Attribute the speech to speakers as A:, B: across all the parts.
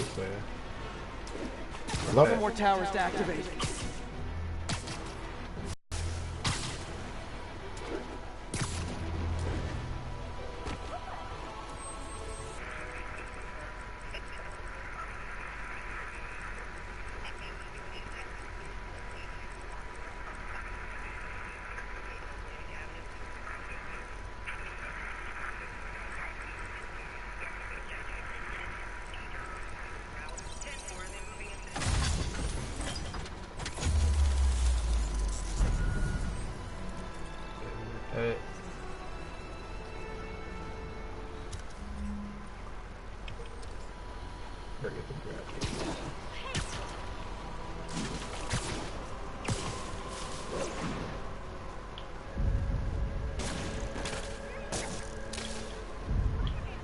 A: good player. I love it.
B: More towers to activate.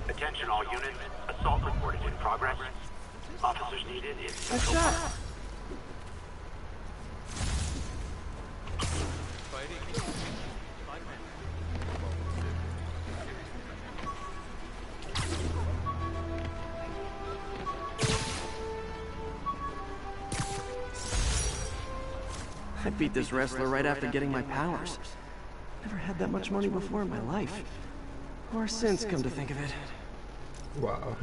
C: Attention all units, assault reported in progress. Officers needed in...
B: A shot! I beat this wrestler right after getting my powers. Never had that much money before in my life. Or since, come to think of it.
A: Wow.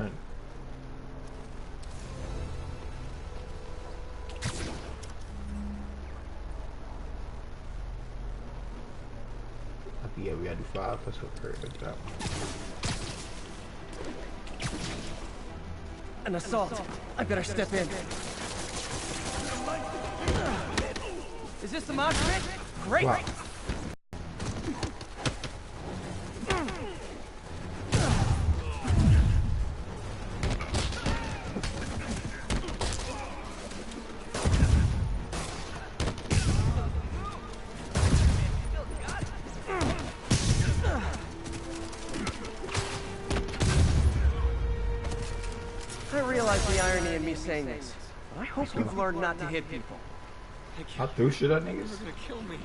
A: Yeah, we gotta do 5. Let's go for that.
B: An assault. I better step in. Is this the mosh pit? Great!
A: Wow.
B: I realize the irony in me saying this, but I hope you've learned not to hit people.
A: I threw shit at niggas.
B: You're gonna kill me.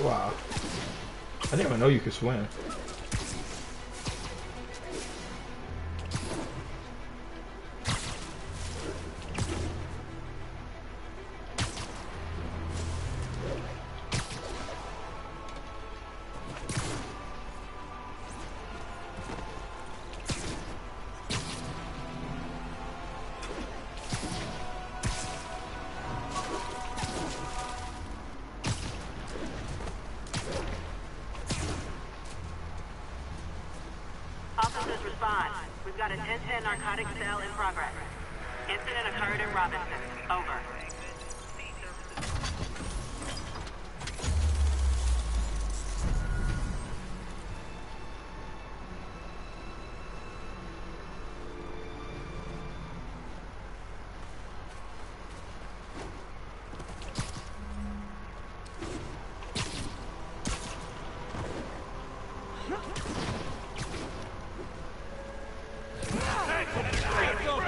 A: Wow. I didn't even know you could swim.
C: Officers respond. We've got a 10-10 narcotic cell in progress. Incident occurred in Robinson. Over.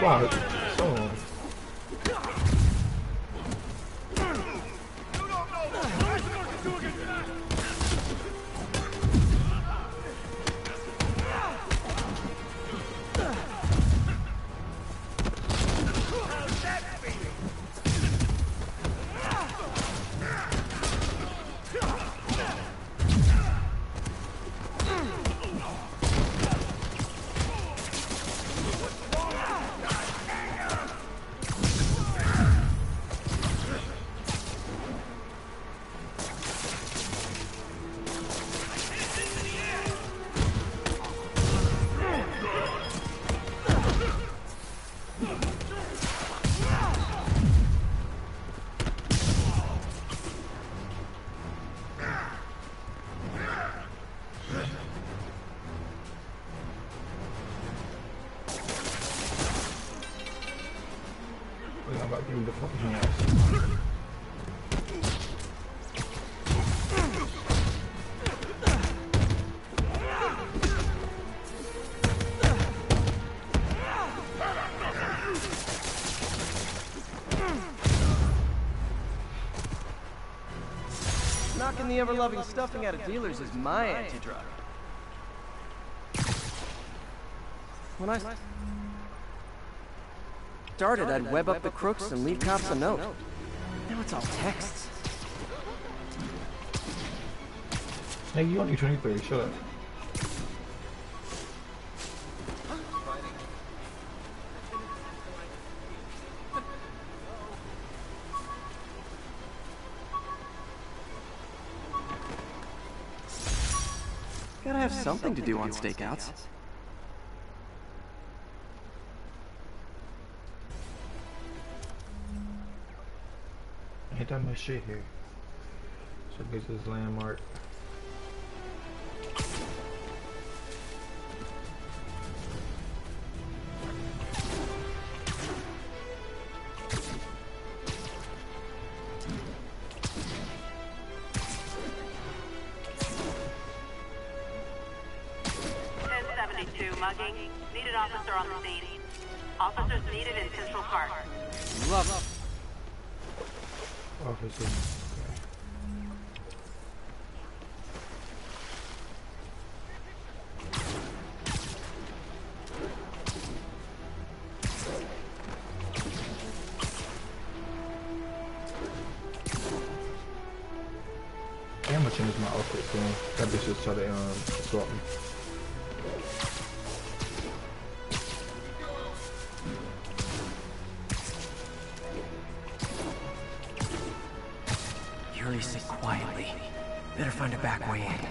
A: Wow. So. I'm about to give me the fucking hands.
B: ever-loving stuffing out of dealers is my anti-drug. When I started, I'd web up the crooks and leave cops a note. Now it's all texts.
A: Hey, you only 23, shut up.
B: Gotta have something to do on stakeouts.
A: Ain't that much shit here. So this is landmark.
C: Mugging. Needed officer on the scene. Officers needed in Central Park.
B: Love it.
A: Officer. Damn, I'm gonna change my outfit soon. That bitch just try to swap me.
B: Yuri, sit quietly. Better find a back way in.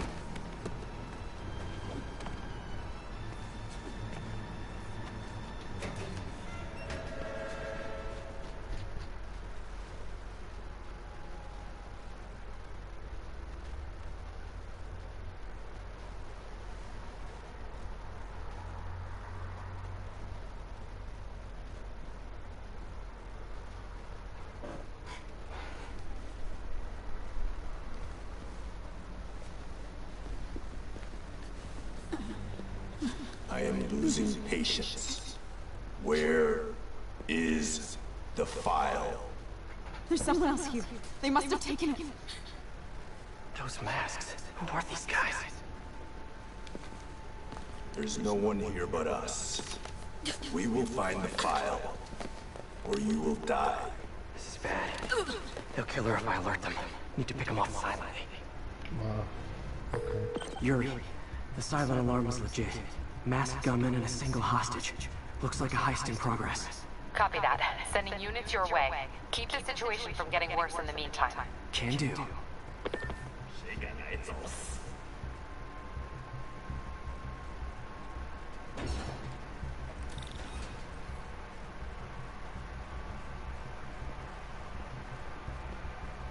D: I am losing patience. Where is the file?
E: There's someone else here. They must have taken it.
B: Those masks. Who are these guys?
D: There's no one here but us. We will find the file, or you will die.
B: This is bad. They'll kill her if I alert them. Need to pick them off silently.
A: Wow. Okay.
B: Yuri, the silent alarm was legit. Masked gunmen and a single hostage. Looks like a heist in progress.
F: Copy that. Sending units your way. Keep the situation from getting worse in the meantime.
B: Can do.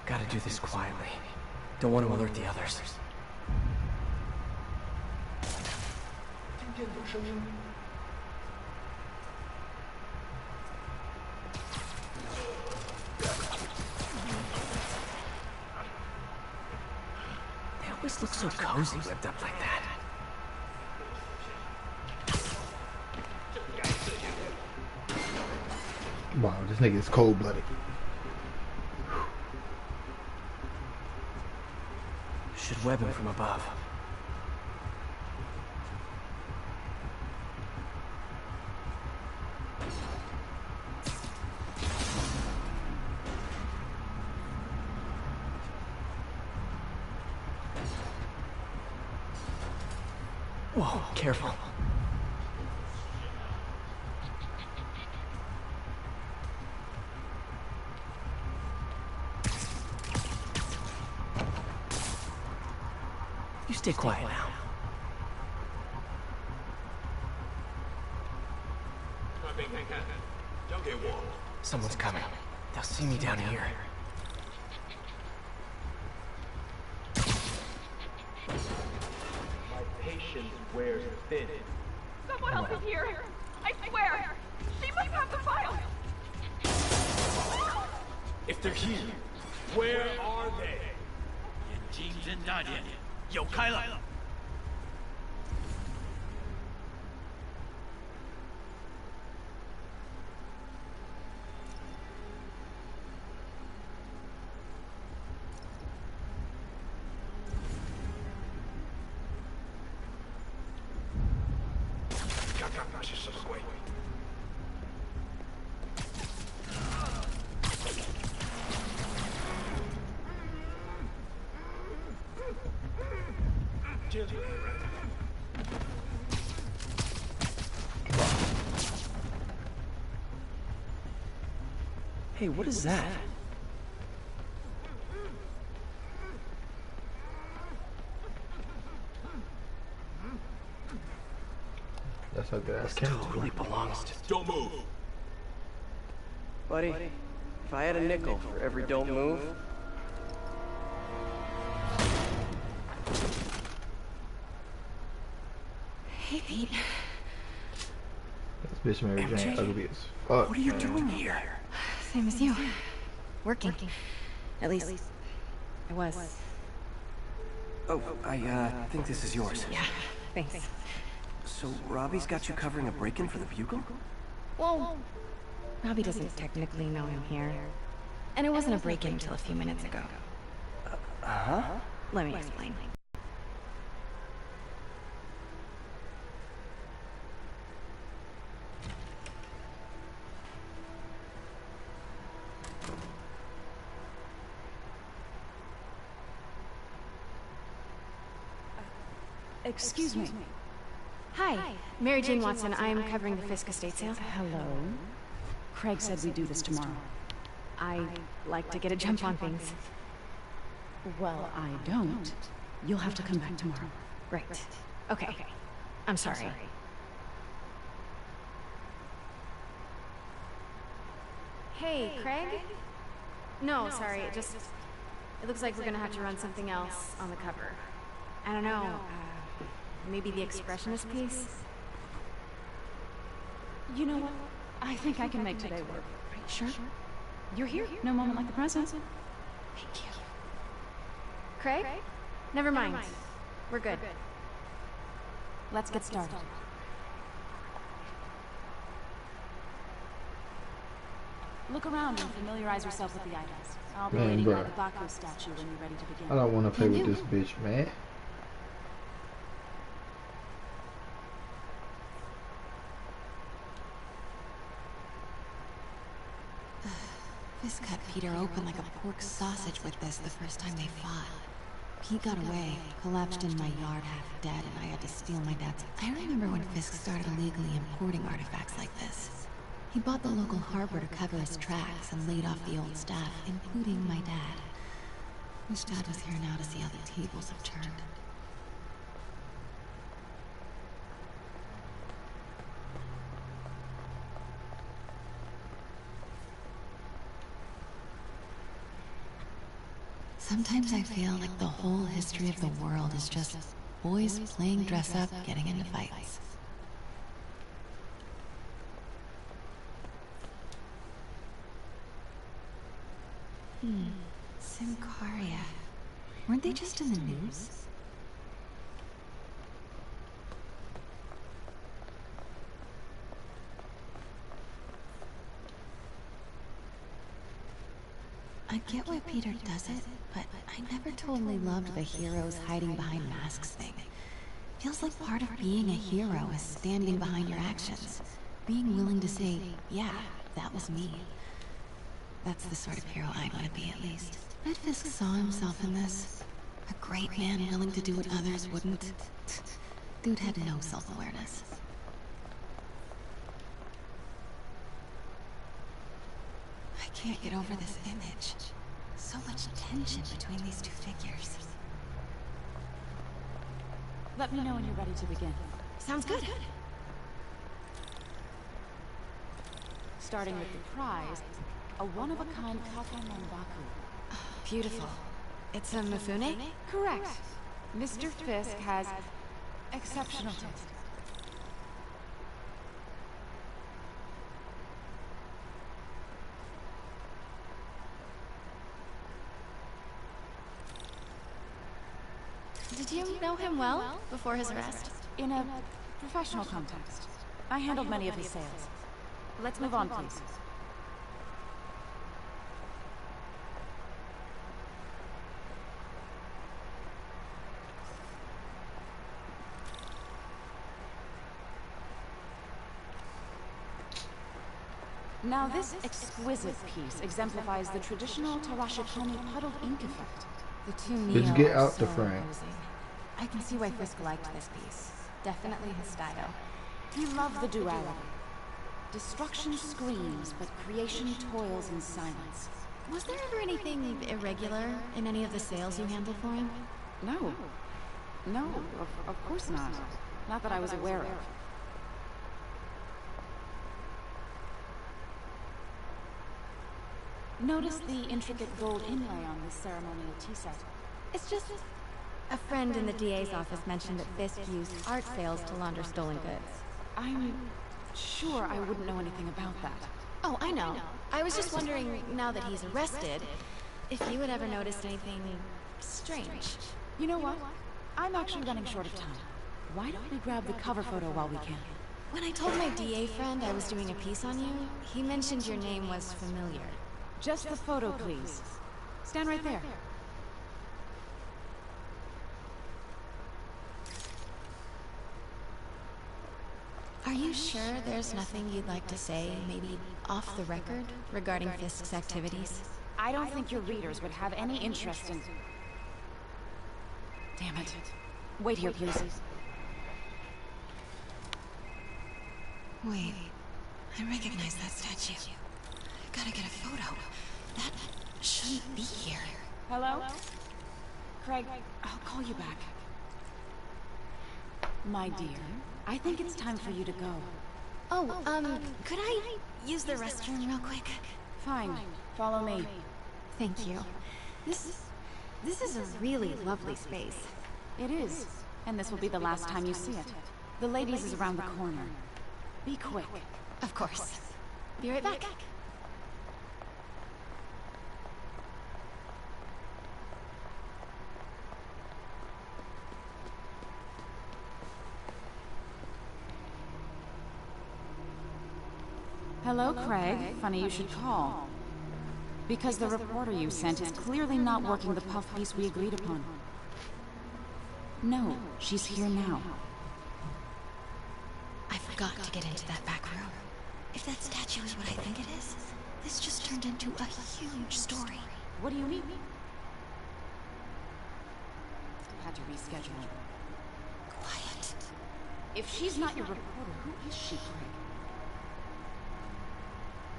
B: Gotta do this quietly. Don't want to alert the others. They always look so cozy whipped up like that.
A: Wow, this nigga is cold-blooded.
B: Should web him from above. Whoa, careful. You stay quiet now. Someone's coming. They'll see me down here.
G: Patience wears thin.
E: Someone else is here. I swear. She must have the file.
G: If they're here, where are they? 眼睛睁大点，有开了。
D: 看那是什么鬼。这里。
B: Hey, what is that?
A: That's how good
B: This
A: ass can
B: totally belongs to...
D: Don't move.
B: Buddy, if I had a nickel for every don't move...
H: Hey, Pete.
A: This bitch Mary Jane ugly as fuck.
B: What are you doing here?
H: Same as you. Working. At least, I was.
B: Oh, I think this is yours.
H: Yeah, thanks.
B: So, Robbie's got you covering a break-in for the Bugle?
H: Well, Robbie doesn't technically know I'm here. And it wasn't a break-in until a few minutes ago.
B: Huh?
H: Let me explain.
I: Excuse me.
H: Hi, Mary Jane Watson. I'm covering the Fisk estate sale.
I: Hello. Craig said we'd do this tomorrow.
H: I like to get a jump on things.
I: Well, I don't. You'll have to come back tomorrow.
H: Right. Okay. I'm sorry. Hey, Craig? No, sorry. It looks like we're gonna have to run something else on the cover. I don't know. Maybe the expressionist piece?
I: You know what? I think I can make today work. Sure? You're here. No moment like the present.
H: Thank you. Craig? Never mind. We're good.
I: Let's get started. Look around and familiarize yourself with the items. I'll be waiting by the Baku statue when you're ready to begin.
A: I don't want to play with this bitch, man.
J: Fisk cut Peter open like a pork sausage with this the first time they fought. Pete got away, collapsed in my yard half dead, and I had to steal my dad's... I remember when Fisk started illegally importing artifacts like this. He bought the local harbor to cover his tracks and laid off the old staff, including my dad. Wish Dad was here now to see how the tables have turned. Sometimes I feel like the whole history of the world is just boys playing dress-up, getting into fights. Simcaria. Weren't they just in the news? I get why Peter does it, but I never totally loved the heroes hiding behind masks thing. Feels like part of being a hero is standing behind your actions. Being willing to say, yeah, that was me. That's the sort of hero I want to be, at least. Red Fisk saw himself in this. A great man willing to do what others wouldn't. Dude had no self-awareness. I can't get over this image. So much tension between these two figures.
I: Let me know when you're ready to begin.
H: Sounds good.
I: Starting with the prize, a one-of-a-kind Katamon Baku.
H: Beautiful. It's a Mifune?
I: Correct. Mr. Fisk has exceptional taste.
H: Did you know him well before his arrest?
I: In a professional context. I handled many of his sales. Let's move on, please. Now this exquisite piece exemplifies the traditional Tarashikomi puddled ink effect.
H: The two
A: Let's
H: Neo
A: get
H: are
A: out
H: so
A: the frame.
H: imposing. I can see why Fisk liked this piece. Definitely his style.
I: He loved the duality. Destruction screams, but creation toils in silence.
H: Was there ever anything irregular in any of the sales you handled for him?
I: No. No, of course not. Not that I was aware of. Notice the intricate gold inlay on this ceremonial tea set.
H: It's just... A friend in the DA's office mentioned that Fisk used art sales to launder stolen goods.
I: I'm sure I wouldn't know anything about that.
H: Oh, I know. I was just wondering, now that he's arrested, if you had ever noticed anything strange.
I: You know what? I'm actually running short of time. Why don't we grab the cover photo while we can?
H: When I told my DA friend I was doing a piece on you, he mentioned your name was familiar.
I: Just the photo, please. Stand right there.
H: Are you sure there's nothing you'd like to say, maybe off the record, regarding Fisk's activities?
I: I don't think your readers would have any interest in... Damn it. Wait here, please.
J: Wait, I recognize that statue. I gotta get a photo. That shouldn't be here.
I: Hello? Craig, I'll call you back. My dear, I think it's time for you to go.
H: Oh, could I use the restroom real quick?
I: Fine. Follow me.
H: Thank you. This is a really lovely space.
I: It is. And this will be the last time you see it. The ladies is around the corner. Be quick.
H: Of course. Be right back.
I: Hello, Craig. Funny you should call. Because the reporter you sent is clearly not working the puff piece we agreed upon. No, she's here now.
J: I forgot to get into that back room. If that statue is what I think it is, this just turned into a huge story.
I: What do you mean? Had to reschedule.
J: Quiet.
I: If she's not your reporter, who is she, Craig?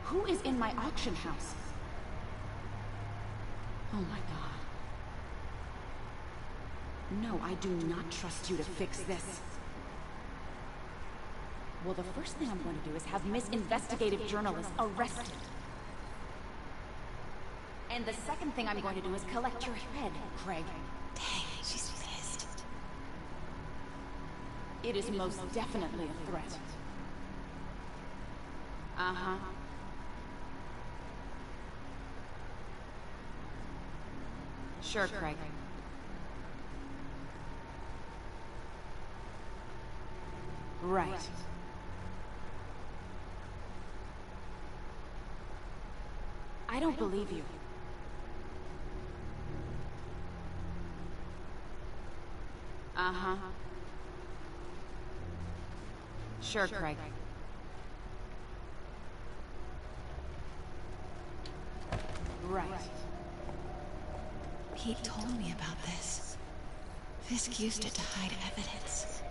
I: Who is in my auction house? Oh my god. No, I do not trust you to fix this. Well, the first thing I'm going to do is have Miss Investigative Journalist arrested. And the second thing I'm going to do is collect your head, Craig.
J: Dang, she's pissed.
I: It is most definitely a threat. Uh-huh. Sure, Craig. Right. I don't believe you. Uh-huh. Sure, Craig. Right.
J: Pete told me about this. Fisk used it to hide evidence.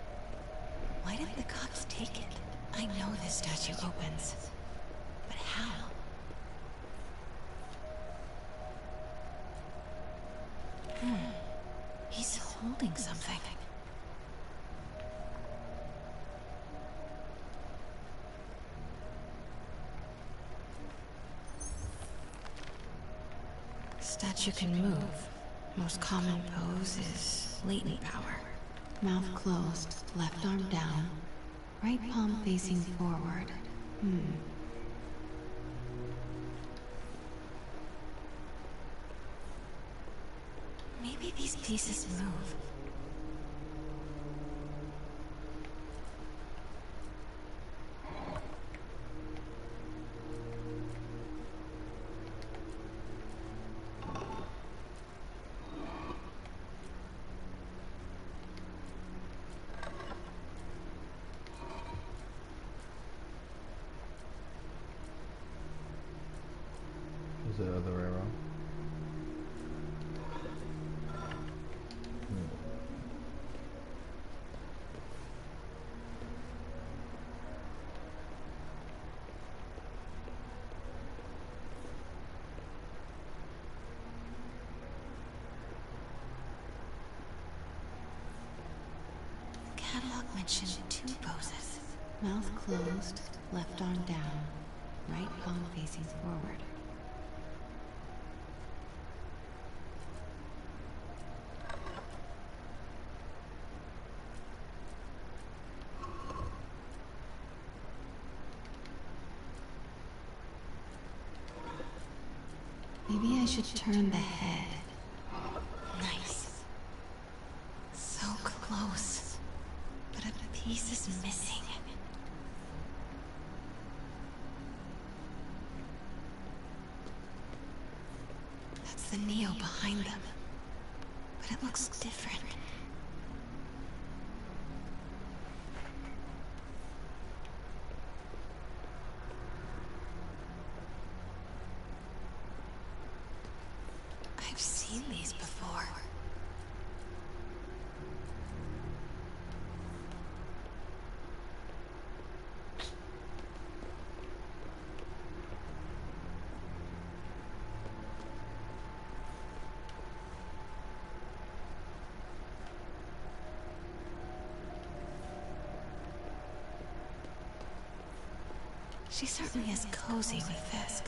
J: Why did the cops take it? I know this statue opens. But how? He's holding something. Statue can move. Most common pose is latent power. Mouth closed, left arm down, right palm facing forward. Maybe these pieces move. catalog mentioned 2 poses. Mouth closed, left arm down, right palm facing forward. Maybe I should turn the head. Nice. So close. But a piece is missing. That's the Neo behind them. But it looks different. I've seen these before. She certainly is cozy with Fisk.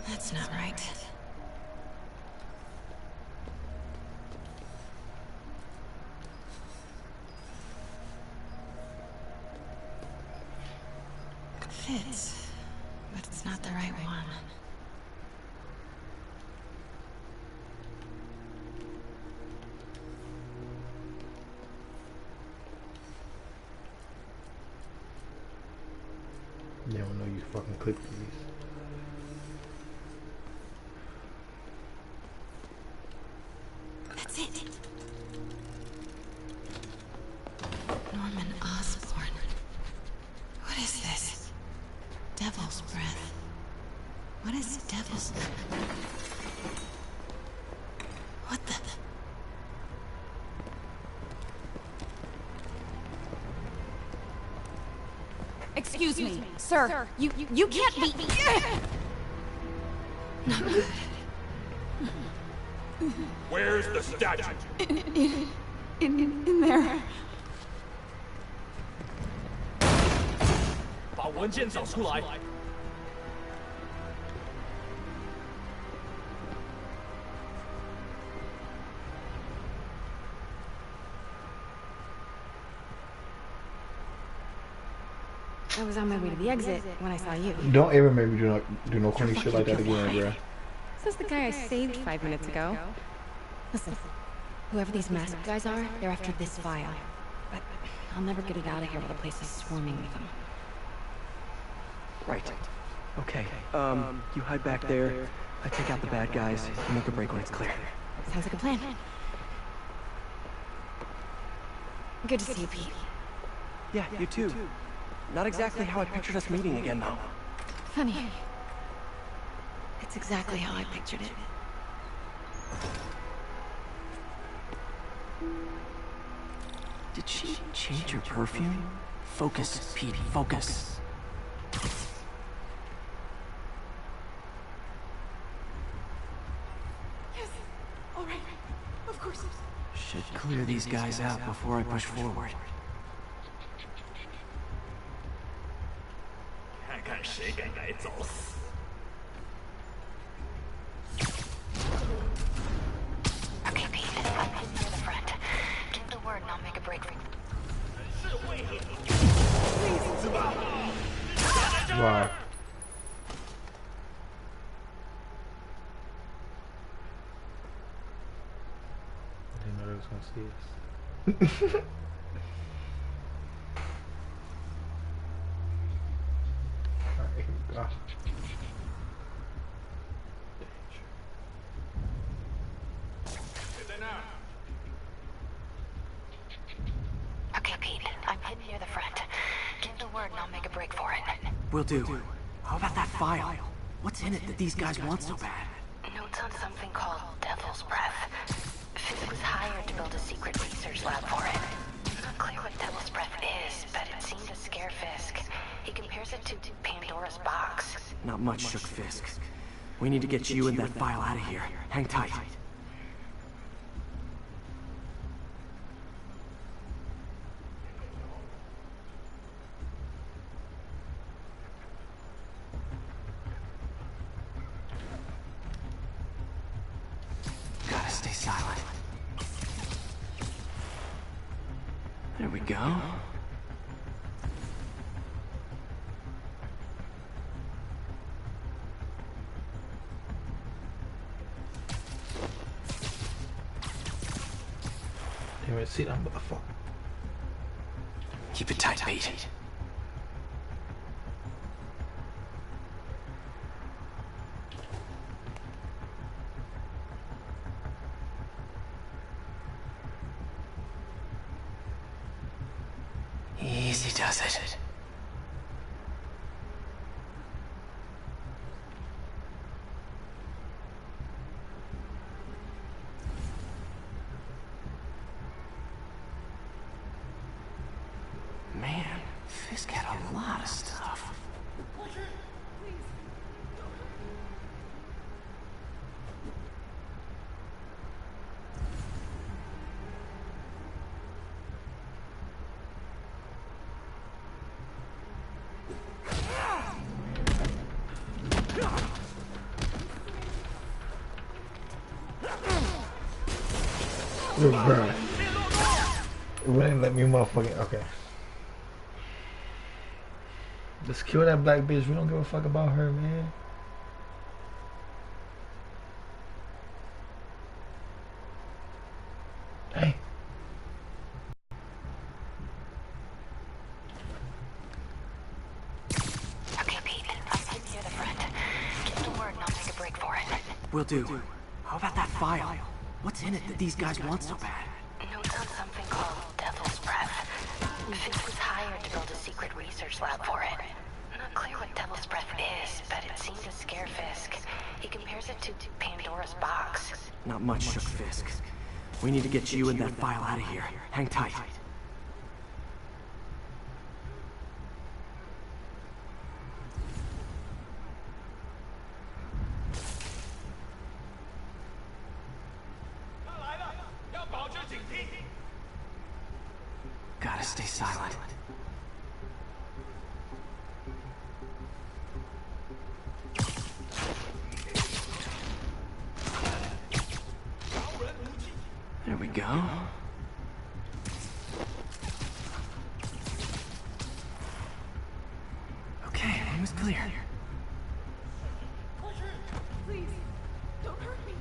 J: That's not right. Fits, but it's not the right one.
A: You don't know you fucking click these.
J: That's it. Norman Osborn. What is this? Devil's breath. What is devil's... What the...
I: Excuse me, sir. You can't be...
J: Not good.
G: Where's the statue?
I: In there.
G: 把文件找出来。
H: I was on my way to the exit when I saw you.
A: Don't ever make me do no corny shit like that again, bruh.
H: This is the guy I saved 5 minutes ago. Listen, whoever these masked guys are, they're after this file. But I'll never get it out of here while the place is swarming with them.
B: Right. Okay, you hide back there. I take out the bad guys. You make a break when it's clear.
H: Sounds like a plan. Good to see you, Pete.
B: Yeah, you too. Not exactly how I pictured us meeting again, though.
H: Funny. It's exactly how I pictured it.
B: Did she change her perfume? Focus, Pete, focus.
H: Yes. All right. Of course.
B: Should clear these guys out before I push forward.
G: 看看谁敢来找死！
F: Okay, Pete, I'm heading near the front. Give the word and I'll make a break for you.
A: Wow. I didn't know they was gonna see us. Alright, here we go.
F: Okay, Pete, I'm heading near the front. Give the word and I'll make a break for it.
B: Will do. How about that file? What's in it that these guys want so bad?
F: Notes on something called Devil's Breath. Fisk was hired to build a secret research lab for it. It's not clear what Devil's Breath is,
B: Not much, Shook Fisk. We need to get you and that file out of here. Hang tight. Gotta stay silent. There we go.
A: Damn, see that motherfucker.
B: Keep it tight, Pete. Easy does it. Man, Fisk had a lot of stuff.
A: Bro. It wouldn't let me motherfucking. Okay. Just kill that black bitch. We don't give a fuck about her, man. Hey.
F: Okay, Pete. I'm heading near the front. Give the word and I'll make a break for it.
B: Will do. How about that file? What's in it that these guys want so bad?
F: Notes on something called Devil's Breath. Fisk was hired to build a secret research lab for it. Not clear what Devil's Breath is, but it seemed to scare Fisk. He compares it to Pandora's box.
B: Not much, Shook Fisk. We need to get you and that file out of here. Hang tight. Gotta stay silent. There we go. Okay, aim is clear.
E: Please, don't hurt me.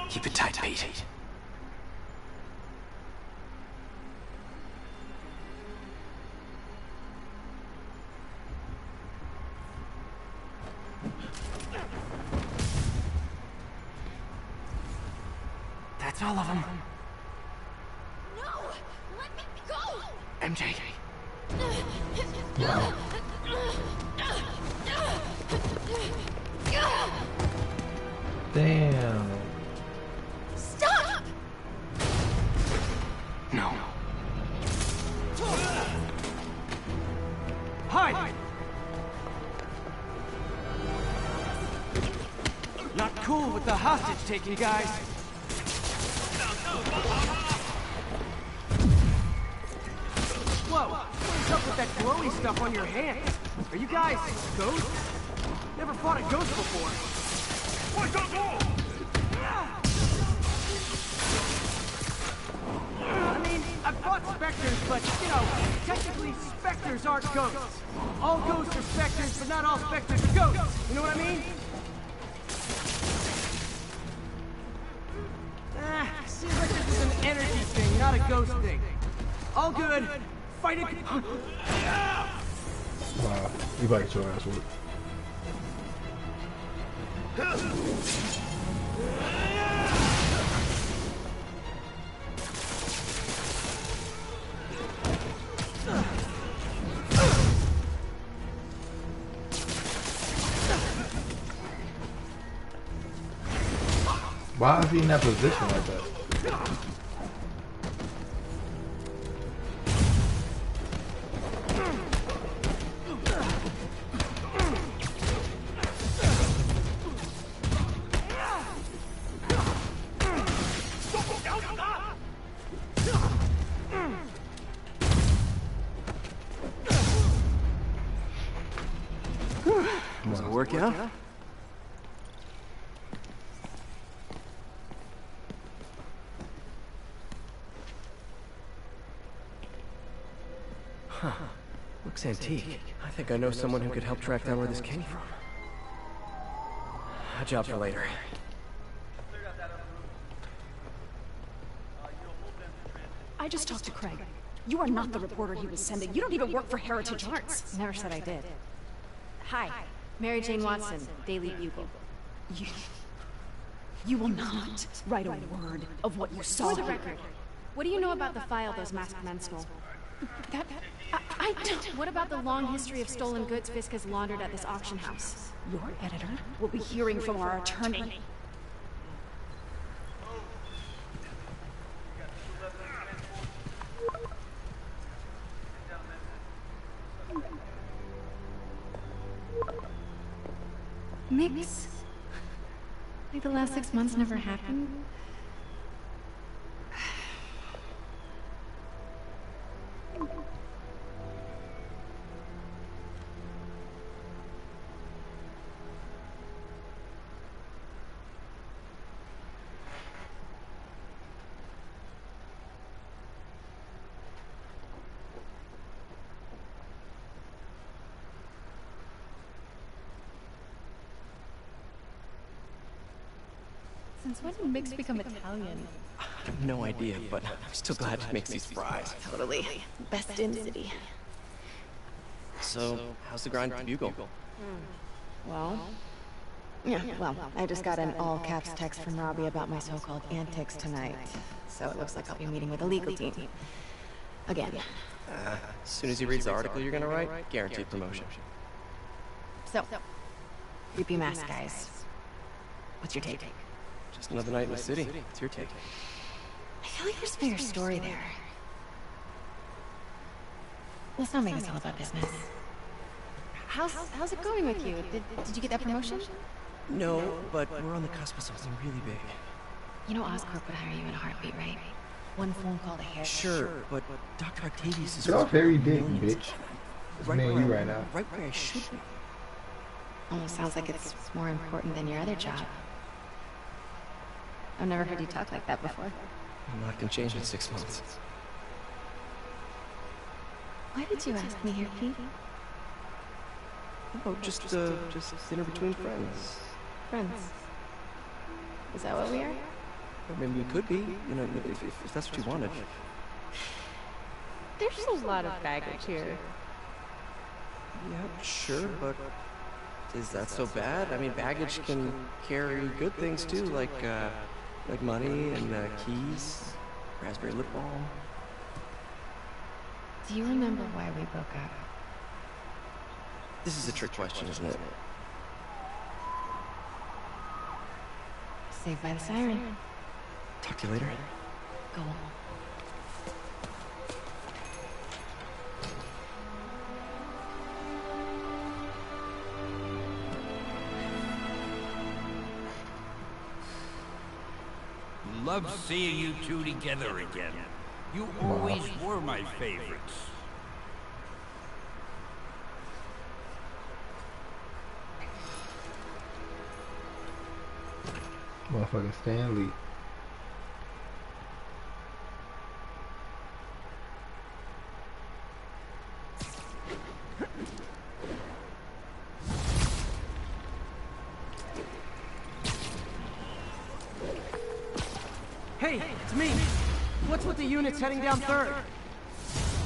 B: Keep it tight, Pete. That's all of them.
E: No! Let me go!
B: MJ.
A: Wow. Damn.
E: Stop!
B: No. Hide! Not cool with the hostage taking, guys. Whoa! What's up with that glowy stuff on your hands? Are you guys ghosts? Never fought a ghost before. I mean, I've fought specters but, you know, technically specters aren't ghosts. All ghosts are specters, but not all specters are ghosts. You know what I mean? Seems like this is an energy thing, not a ghost thing. All good. Fight it.
A: Wow, you about to show ass work. Why is he in that position like that?
B: Does it work out? Huh. Looks antique. I think I know someone who could help track down where this came from. A job for later.
I: I just talked to Craig. You are not the reporter he was sending. You don't even work for Heritage Arts.
H: Never said I did. Hi, Mary Jane Watson, Daily Bugle.
I: You will not write a word of what you saw.
H: For the record, what do you know about the file those masked men stole?
I: I don't.
H: What about the long history of stolen goods Fisk has laundered at this auction house?
I: Your editor will be hearing from our attorney.
H: Mix? Like the last 6 months never happened? Since when did Mix become Italian?
B: I have no idea, but I'm still glad he makes these fries.
J: Totally. Best in city.
B: So, how's the grind at the Bugle?
J: Well? Yeah, well, I just got an all-caps text from Robbie about my so-called antics tonight. So it looks like I'll be meeting with the legal team. Again.
B: As soon as he reads the article you're gonna write, guaranteed promotion.
J: So, creepy mask guys. What's your take?
B: Just another night in the city. It's your take.
J: I feel like there's a bigger story there. Let's not make this all about business.
H: How's it going with you? Did you get that promotion?
B: No, but we're on the cusp of something really big.
J: You know Oscorp would hire you in a heartbeat, right? One phone call to hair.
B: Sure, but Dr. Octavius is...
A: Get off Harry Dick, bitch. It's me and you right now.
B: Right where I should be.
J: Almost sounds like it's more important than your other job. I've never heard you talk like that before.
B: A lot can change in 6 months.
J: Why did you ask me here, Pete?
B: Oh, just dinner between friends.
J: Friends. Is that what we are?
B: Or maybe we could be, you know, if that's what you wanted.
H: There's a lot of baggage here.
B: Yeah, sure, but is that so bad? I mean, baggage can carry good things too, like money and keys, raspberry lip balm.
J: Do you remember why we broke up?
B: This is a trick question, isn't it?
J: Saved by the siren.
B: Talk to you later.
J: Go on.
G: Love seeing you two together again. You always were my favorites.
A: Motherfucking Stan Lee.
B: me. What's with the units heading down 3rd?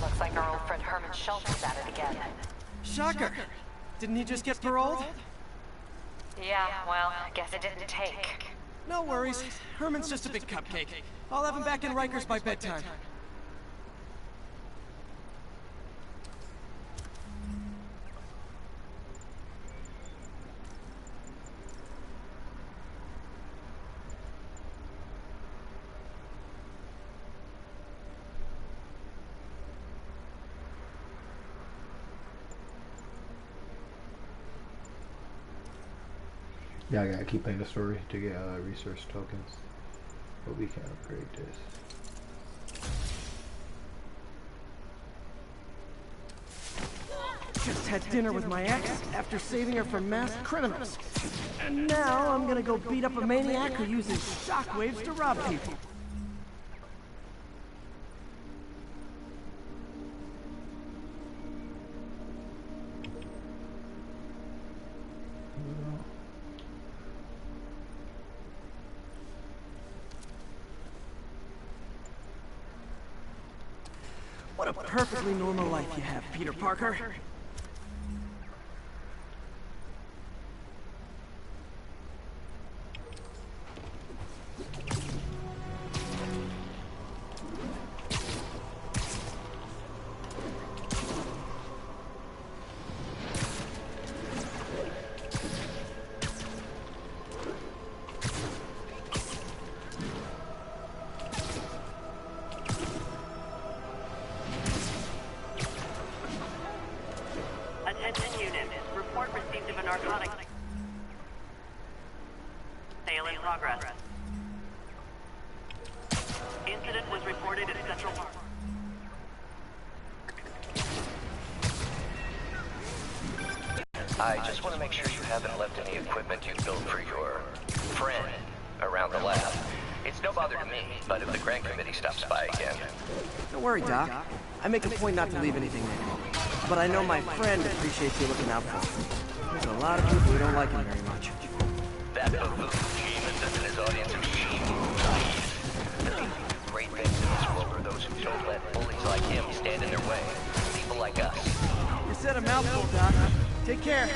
F: Looks like our old friend Herman Schultz is at it again.
B: Shocker. Didn't he just get paroled?
F: Yeah, well, I guess it didn't take.
B: No worries. Herman's just a big cupcake. I'll have him back in Rikers by bedtime.
A: Yeah, I gotta keep playing the story to get resource tokens. But we can upgrade this.
B: Just had dinner with my ex after saving her from masked criminals. And now I'm gonna go beat up a maniac who uses shockwaves to rob people. What a perfectly normal life you have, Peter Parker.
C: Attention unit. Report received of a narcotic sale in progress. Incident was reported at Central Park.
K: I just want to make sure you haven't left any equipment you built for your friend around the lab. It's no bother to me, but if the grant committee stops by again...
B: Don't worry, Doc. I make a point not to leave anything there. But I know my friend appreciates you looking out for him. There's a lot of people who don't like him very much.
K: That buffoon Jesus and his audience of sheep. The great things in this world are those who don't let bullies like him stand in their way. People like us.
B: You said a mouthful, Doc. Take care.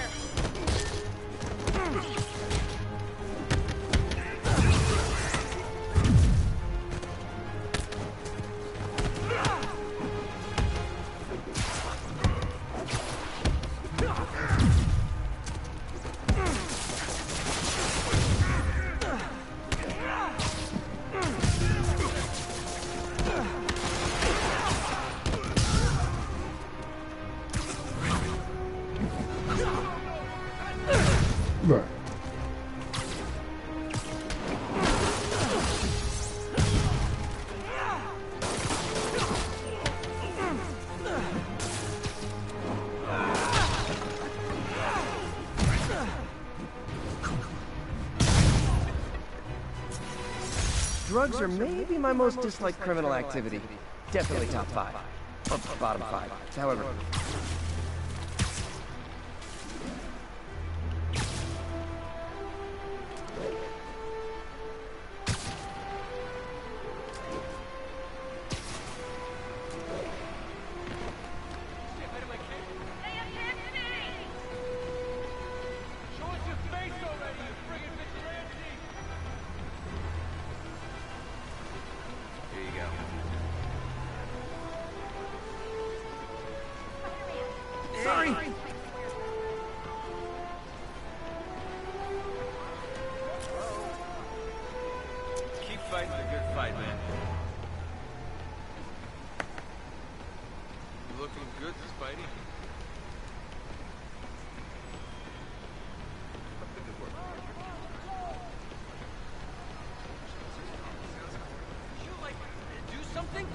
A: Right.
B: Drugs are maybe my most disliked criminal activity. Definitely top 5. Or bottom 5. However... Sorry!
G: Keep fighting the good fight, man. You looking good, Spidey?
B: You, like, do something?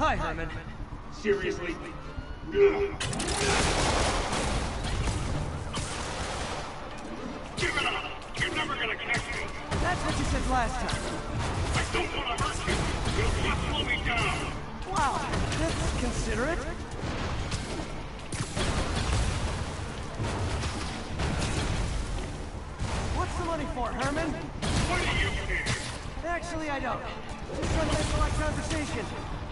L: Hi, Herman.
G: Seriously? Give it up! You're never gonna catch me!
L: That's what you said last time.
G: I don't want to hurt you! You'll just slow me down!
L: Wow, that's considerate. What's the money for, Herman?
G: What do you care?
L: Actually, I don't. Just trying to make polite conversation.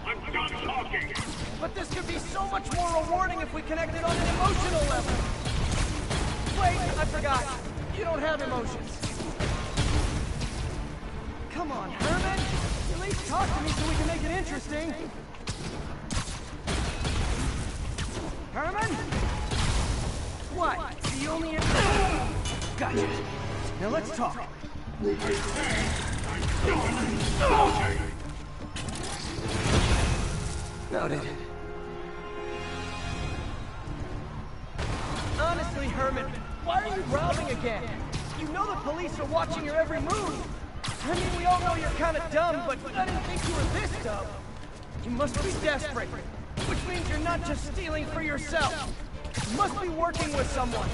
G: I'm done talking!
L: But this could be so much more rewarding if we connected on an emotional level. Wait, I forgot. You don't have emotions. Come on, Herman. At least talk to me so we can make it interesting. Herman? What? The only... Gotcha. Now let's talk. Noted. Honestly, Herman, why are you growling again? You know the police are watching your every move. I mean, we all know you're kind of dumb, but I didn't think you were this dumb. You must be desperate, which means you're not just stealing for yourself. You must be working with someone,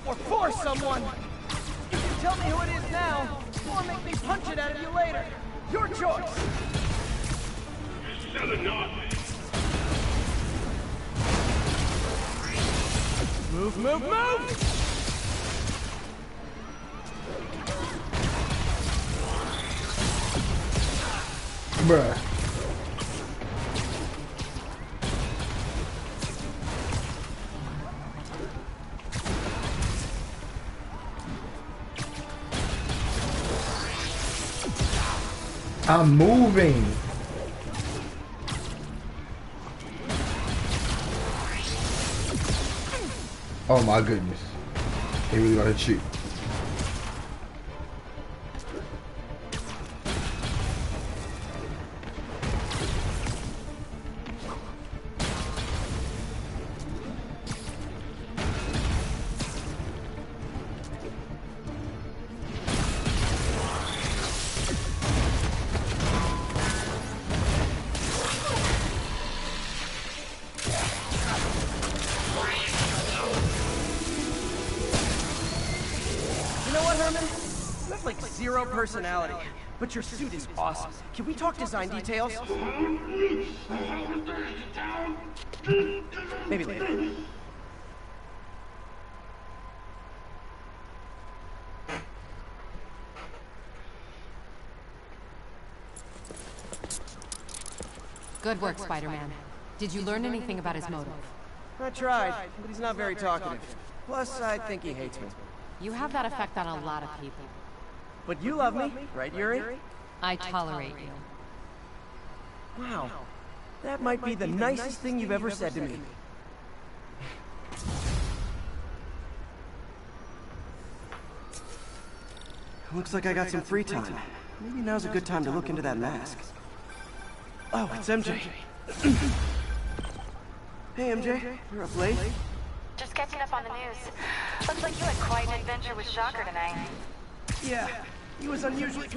L: or for someone. You can tell me who it is now, or make me punch it out of you later. Your choice.
G: Shut it up!
L: Move, move, move!
A: Bruh. I'm moving. Oh my goodness. He really gotta shoot.
L: Zero personality, but your suit is awesome. Can we talk design details? Maybe later.
M: Good work, Spider-Man. Did you learn anything about his motive?
L: I tried, but he's not very talkative. Plus, I think he hates me.
M: You have that effect on a lot of people.
L: But you love me, right, Yuri?
M: I tolerate you.
L: Wow. That might be the nicest thing you've ever said to me. Looks like I got some free time. Maybe now's a good time to look into that mask. Oh, it's MJ. Hey, MJ. You're up late?
F: Just catching up on the news. Looks like you had quite an adventure with Shocker tonight.
L: Yeah, he was unusually...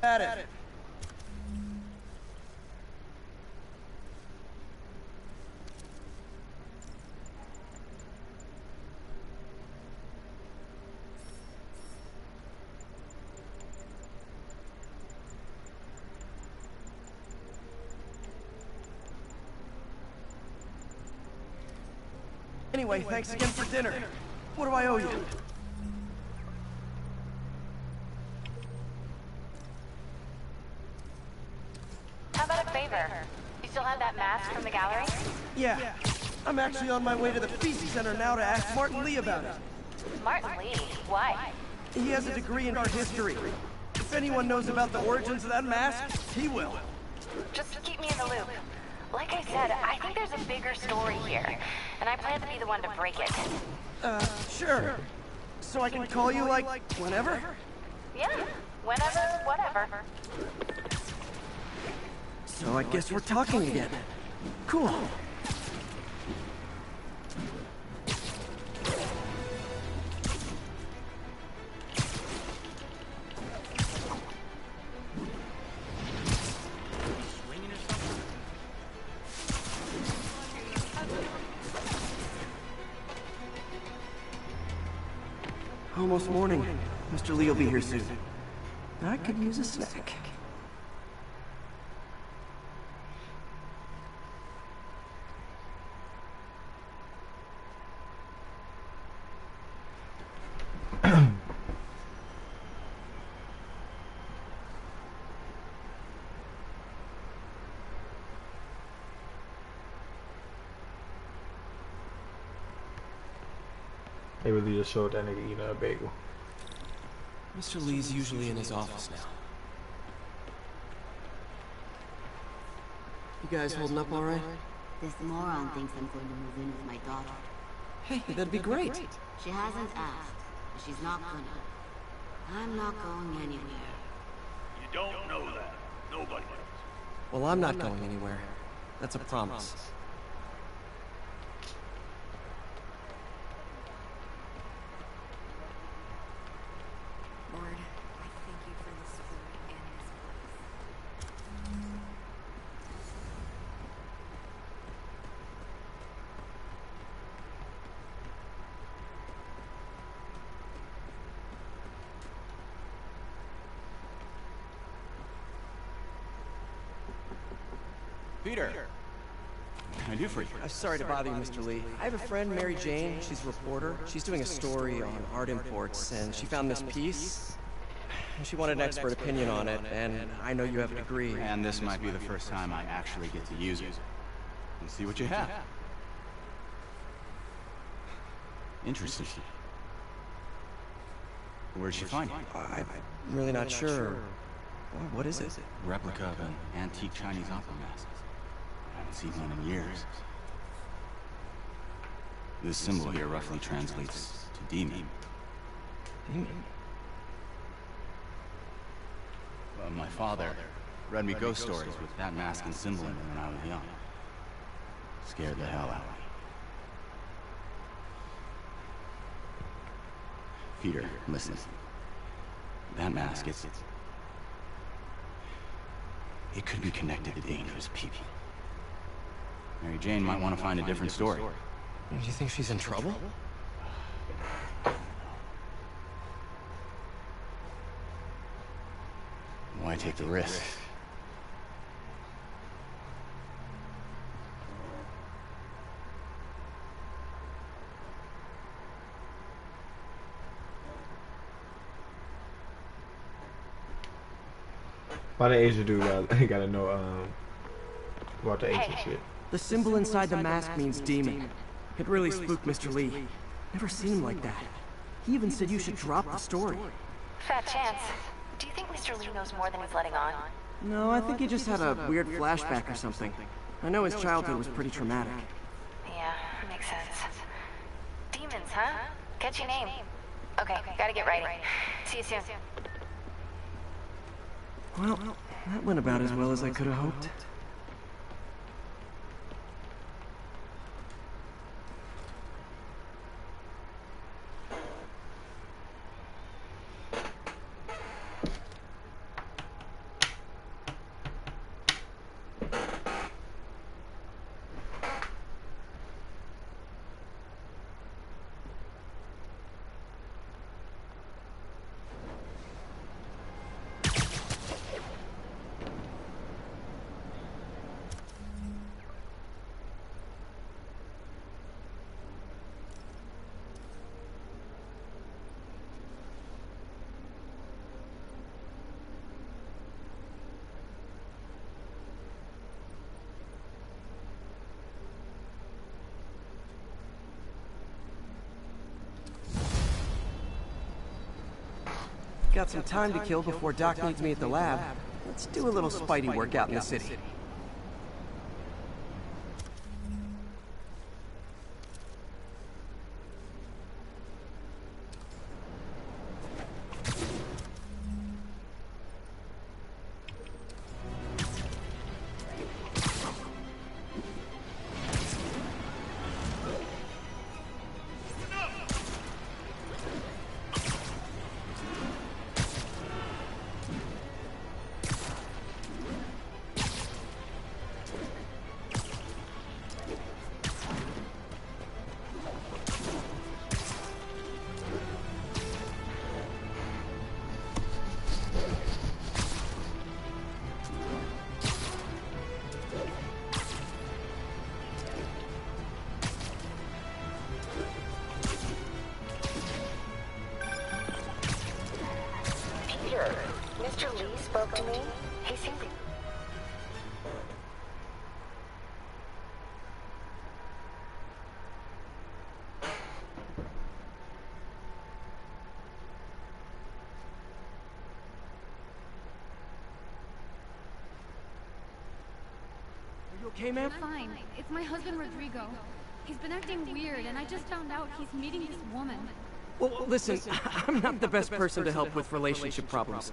L: At it. Anyway, thanks again for dinner. What do I owe you?
F: How about a favor? You still have that mask from the gallery?
L: Yeah. I'm actually on my way to the Feast Center now to ask Martin Lee about it.
F: Martin Lee? Why?
L: He has a degree in art history. If anyone knows about the origins of that mask, he will.
F: Just keep me in the loop. Like I said, I think there's a bigger story here. and I plan to be the one to break it.
L: Sure. So I can call you, like, whenever?
F: Yeah, whenever, whatever.
L: So I guess we're talking again. Cool. Almost morning. Mr. Lee will be here soon. I could use a snack.
A: They really just showed that nigga eating a bagel.
B: Mr. Lee's usually in his office now. You guys holding up all right?
N: This moron thinks I'm going to move in with my daughter.
B: Hey, that'd be great.
N: She hasn't asked, but she's not gonna. I'm not going anywhere.
G: You don't know that. Nobody does.
B: Well, I'm not going anywhere. That's a promise.
J: Lord, I thank you for this food and this place.
B: Peter!
O: What can I do for you?
B: I'm sorry to bother you, Mr. Lee. I have a friend, Mary Jane. She's a reporter. She's doing a story on art imports, and she found this piece. She wanted an expert opinion on it, and I know you have a degree.
O: And this might be the first time I actually get to use it. And see what you have. Interesting. Where'd she find it?
B: I'm really not sure. What is it?
O: Replica of an antique Chinese opera mask. I haven't seen one in years. This symbol here roughly translates to demon.
B: Demon?
O: My father read me ghost stories with that mask and symbol in them when I was young. Scared the hell out of me. Peter, listen. That mask, it could be connected to dangerous people. Mary Jane might want to find a different story.
B: Do you think she's in trouble?
O: Why take the risk?
A: Why the Asian dude gotta know about the ancient shit?
L: The symbol inside the mask means demon. It really spooked Mr. Lee. Never seen him like that. He even said you should drop the story.
F: Fat chance. Do you think Mr. Lee knows more than he's letting on?
L: No, I think he just had a weird flashback or something. I know his childhood was pretty traumatic.
F: Yeah, makes sense. Demons, huh? Catchy name. Okay, gotta get writing. See you soon.
L: Well, that went about as well as I could have hoped. Got some time to kill before Doc needs me at the lab. Let's do a little Spidey workout in the city. okay, ma'am?
E: Fine. It's my husband, Rodrigo. He's been acting weird, and I just found out he's meeting this woman.
L: Well, listen, I'm not the best person to help with relationship problems.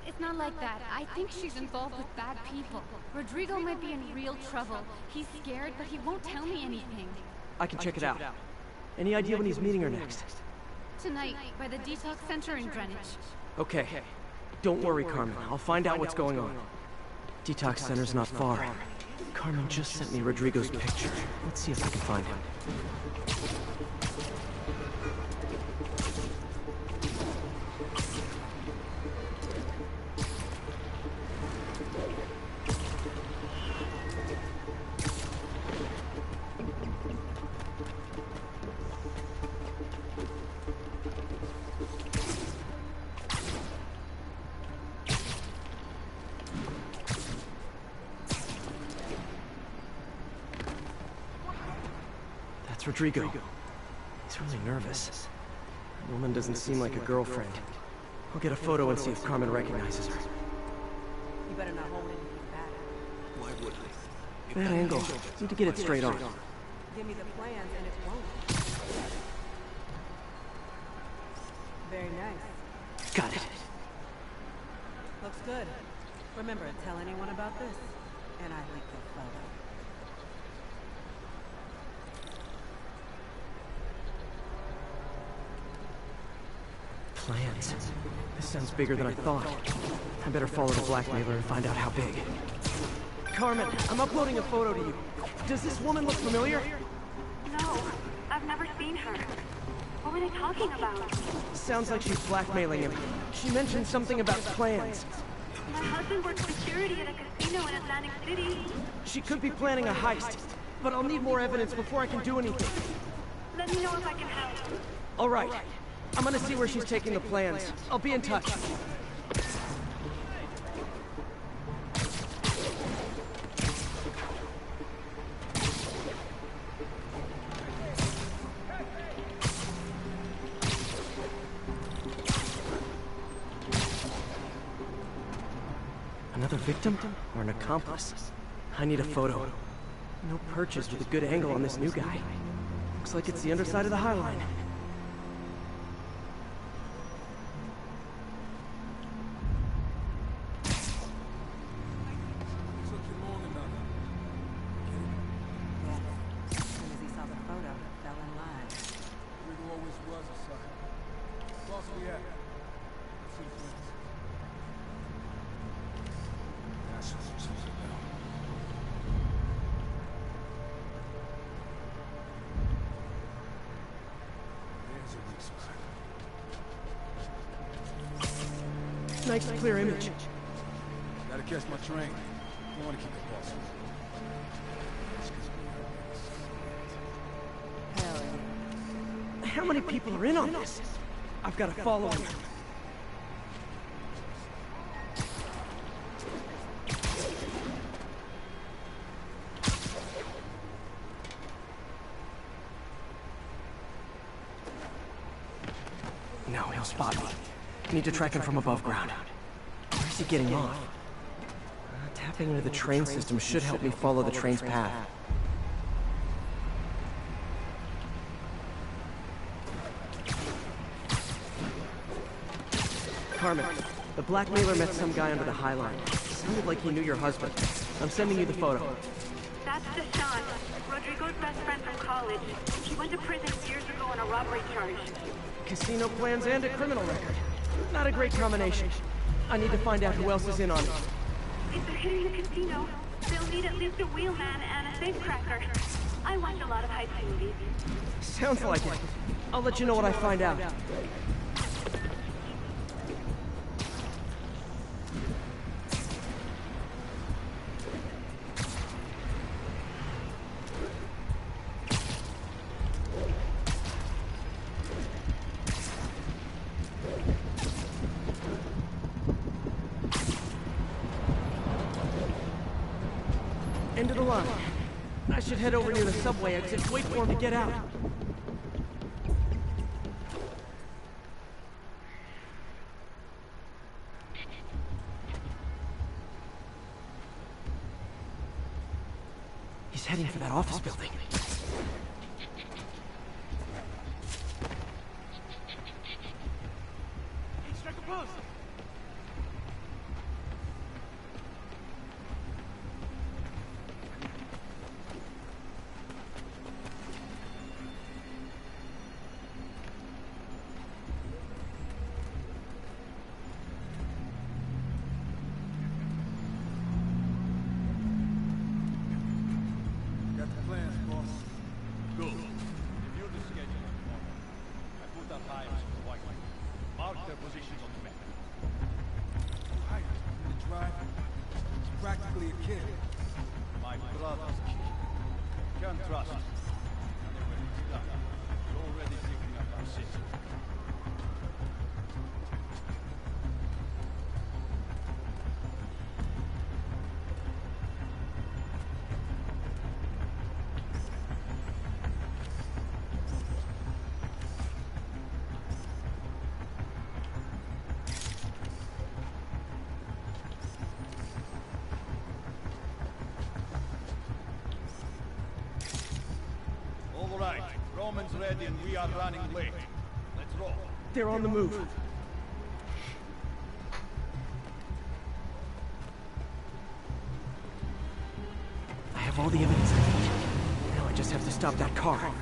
E: It's not like that. I think she's involved with bad people. Rodrigo might be in real trouble. He's scared, but he won't tell me anything.
L: I can check it out. Any idea when he's meeting her next?
E: Tonight, by the detox center in Greenwich.
L: Okay. Don't worry, Carmen. I'll find out what's going on. Detox center's not far. Carmen just sent me Rodrigo's picture. Let's see if I can find him. Rodrigo. He's really nervous. The woman doesn't seem like a girlfriend. I'll get a photo and see if Carmen recognizes her.
C: You better not hold anything back.
G: Why would I?
L: Bad angle. Need to get it straight on.
C: Give me the plans and it won't. Very nice.
L: Got it.
C: Looks good. Remember, tell anyone about this, and I leak the photo.
L: Plans. This sounds bigger than I thought. I better follow the blackmailer and find out how big. Carmen, I'm uploading a photo to you. Does this woman look familiar?
E: No, I've never seen her. What were they talking about?
L: Sounds like she's blackmailing him. She mentioned something about plans.
E: My husband works security at a casino in Atlantic City.
L: She could be planning a heist, but I'll need more evidence before I can do anything.
E: Let me know if I can help.
L: All right. I'm gonna see where she's taking the plans. I'll be in touch. Another victim or an accomplice? I need a photo. No perches with a good angle on this new guy. Looks like it's the underside of the High Line. Nice clear image.
G: Gotta catch my train. Don't want to keep it possible.
L: How many people are in on this? I've got to follow him. No, he'll spot me. Need to track him from above ground. Where's he getting off? Tapping into the train system should help me follow the train's path. Carmen, the blackmailer met some guy under the High Line. Sounded like he knew your husband. I'm sending you the photo.
E: That's Deshaun, Rodrigo's best friend from college. He went to prison years ago on a robbery charge.
L: Casino plans and a criminal record. Not a great combination. I need to find out who else is in on it.
E: If they're hitting the casino, they'll need at least a wheelman and a safecracker. I watch a lot of heist movies.
L: Sounds like it. I'll let you know what I find out. End of the line. I should head over near the subway exit, wait for him to get out.
B: heading for that office building.
G: Strike a pose!
L: Got the plans, boss.
G: Good. Review the schedule. I put out hires for the white line. Mark their positions on the map.
L: Right, the drive. He's practically a kid.
G: My brother's kid. Can't trust him. And then when he's done, he's already picking up our system. All right, Roman's ready and we are running late. Let's roll.
B: They're on the move. I have all the evidence I need. Now I just have to stop that car.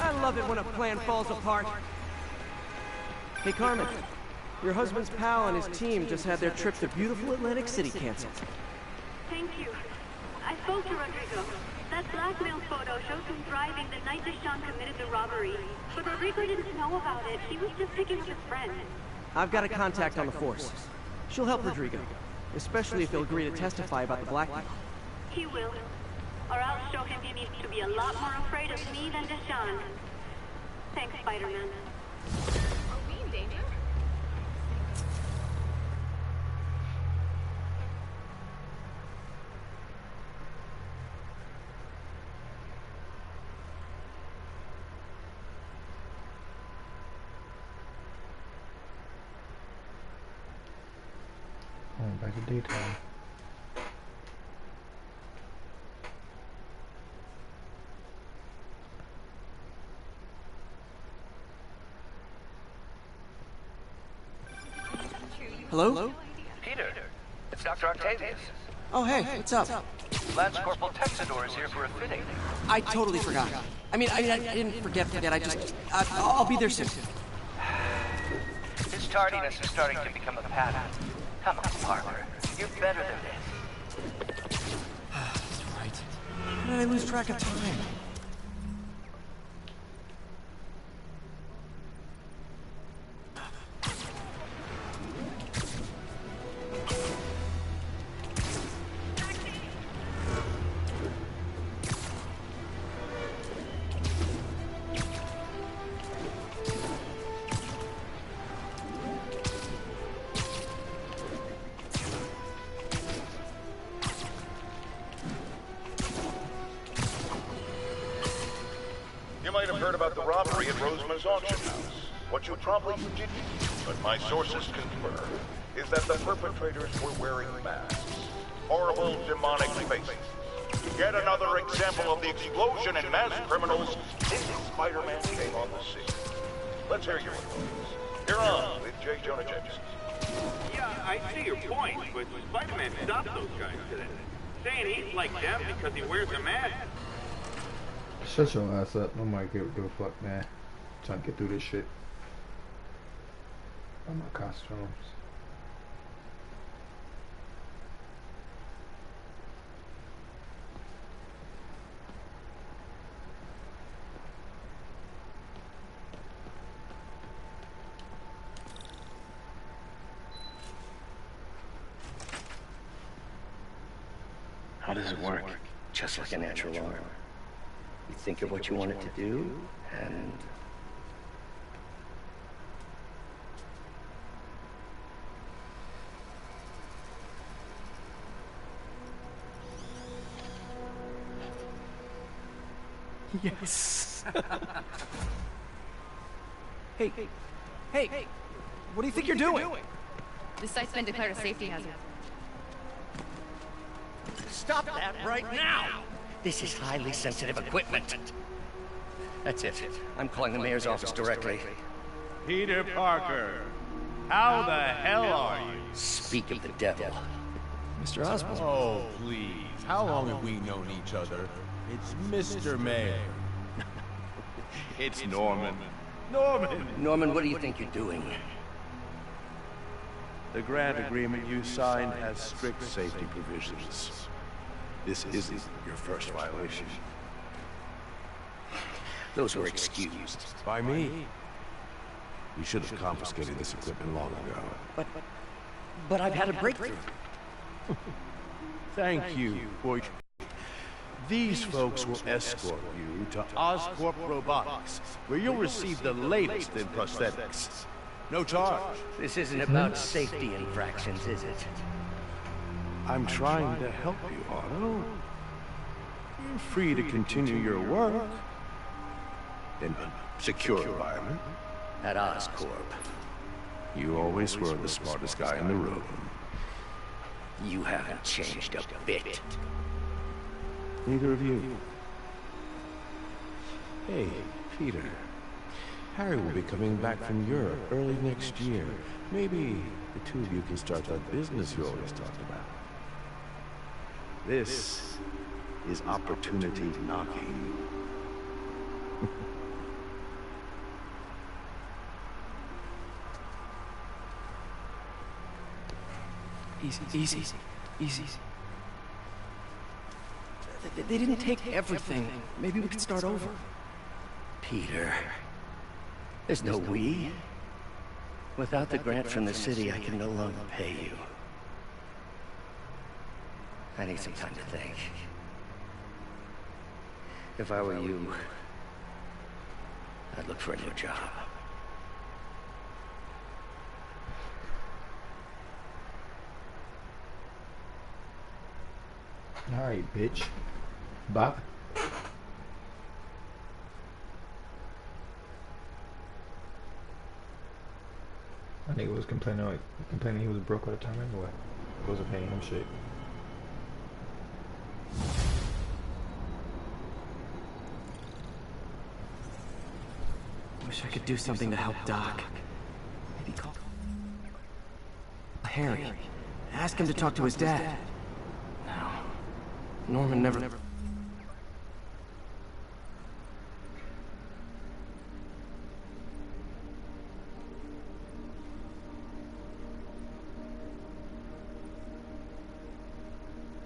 B: I love it when a plan falls apart. Hey, Carmen. Your husband's pal and his team just had their trip to beautiful Atlantic City canceled.
C: Thank you. I spoke to Rodrigo. That blackmail photo shows him driving the night Deshaun committed the robbery. But Rodrigo didn't know about it. He was just picking up his friend.
B: I've got a contact on the force. She'll help Rodrigo, especially if he'll agree to testify about the blackmail.
C: He will. Or I'll show him he needs to be a lot more afraid of me than Deshaun. Thanks, Spider-Man.
H: Are we in danger?
A: Oh, back to daytime.
B: Hello?
K: Peter, it's Dr. Octavius.
B: Oh, hey, what's up?
K: Lance Corporal Texador is here for a fitting.
B: I totally forgot. I didn't forget. I just... I'll be there soon.
K: His tardiness is starting to become a pattern. Come on, Parker. You're better than this.
B: That's right. How did I lose track of time?
P: might have heard about the robbery at Roseman's auction house. What you probably didn't, but my sources confirm. is that the perpetrators were wearing masks. Horrible, demonic faces. Yet another example of the explosion in mass criminals since Spider-Man came on the scene. Let's hear your thoughts. You're on with J. Jonah Jameson.
Q: Yeah, I see your point, but Spider-Man stopped those guys today. Saying he's like them because he wears a mask.
A: Shut your ass up. Nobody give a fuck, man. Trying to get through this shit. On my costumes.
K: How does it work? Just like a natural arm. You think of what you want it to do, and...
L: Yes. Hey, what do you think you're doing?
E: This site's been declared a safety hazard.
K: Stop that right now! This is highly sensitive equipment. That's it. I'm calling the mayor's office directly.
G: Peter Parker, how the hell are you?
K: Speak of the devil.
B: Mr. Osborn.
R: Oh, please. How long have we known each other? It's Mr. Mayor.
G: It's Norman.
K: Norman, what do you think you're doing?
S: The grant agreement you signed has strict safety provisions. This isn't your first violation.
K: Those were excused.
S: By me? You should have confiscated this equipment long ago.
K: But I've had a breakthrough.
S: Thank you, boy. These folks will escort you to Oscorp Robotics, where you'll receive the latest in prosthetics. No charge.
K: This isn't about safety infractions, is it?
S: I'm trying to help you, Otto. You're free to continue your work in a secure environment.
K: At Oscorp.
S: You always were the smartest guy in the room.
K: You haven't changed a bit.
S: Neither of you. Hey, Peter. Harry will be coming back from Europe early next year. Maybe the two of you can start that business you always talked about. This is opportunity knocking.
B: Easy. They didn't take everything. Maybe we could start over.
K: Peter, there's no we. Without the grant from the city, I can no longer pay you. I need some time to think. If I were you, I'd look for a new job.
A: Alright, bitch. Bop. I think it was complaining he was broke all the time anyway. I wasn't paying him shit.
B: Wish I could do something to help Doc. Maybe call Harry. Ask him to talk to his dad. No. Norman never...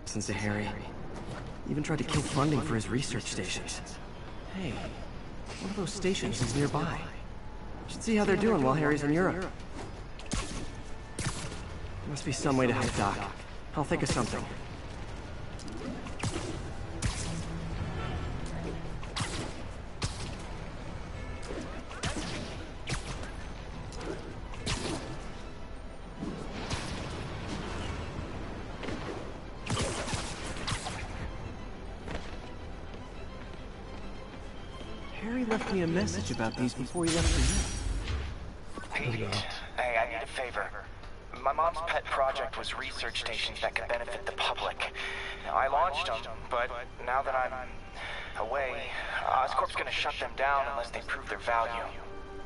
B: Listens to Harry. Even tried to kill funding for his research stations. Hey, one of those stations is nearby. Should see how they're doing while Harry's in Europe. There must be some way to help Doc. I'll think of something. Harry left me a message about these before he left for you.
K: Hey, I need a favor.
T: My mom's pet project was research stations that could benefit the public. Now, I launched them, but now that I'm away, Oscorp's gonna shut them down unless they prove their value.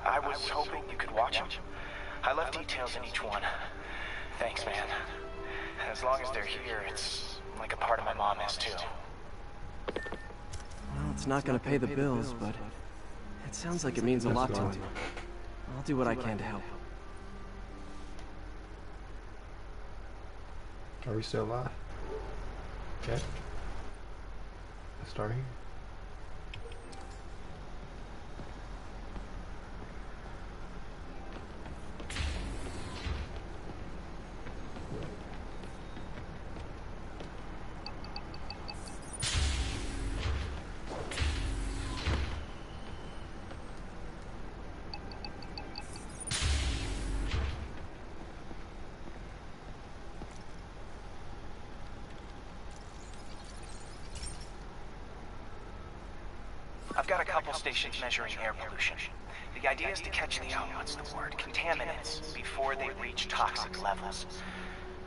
T: I was hoping you could watch them. I left details in each one. Thanks, man. As long as they're here, it's like a part of my mom is, too.
B: Well, it's not gonna pay the bills, but it sounds like it means a lot to him. I'll do what I can to help.
A: Are we still alive? Okay. Start here.
T: I've got a couple stations measuring air pollution. The idea is to catch the, what's the word, contaminants before they reach toxic levels.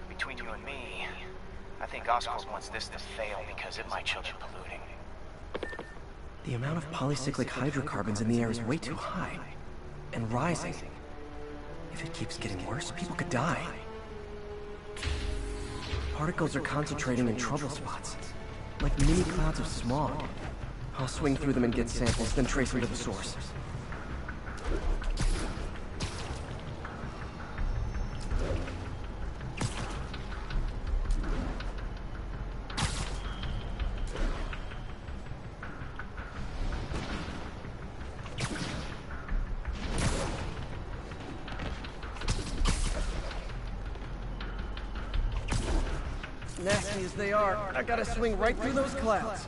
T: Between you and me, I think Oscorp wants this to fail because it might show them polluting.
B: The amount of polycyclic hydrocarbons in the air is way too high. And rising. If it keeps getting worse, people could die. Particles are concentrating in trouble spots, like mini clouds of smog. I'll swing through them and get samples, then trace them to the source.
L: Nasty as they are, I gotta swing right through those clouds.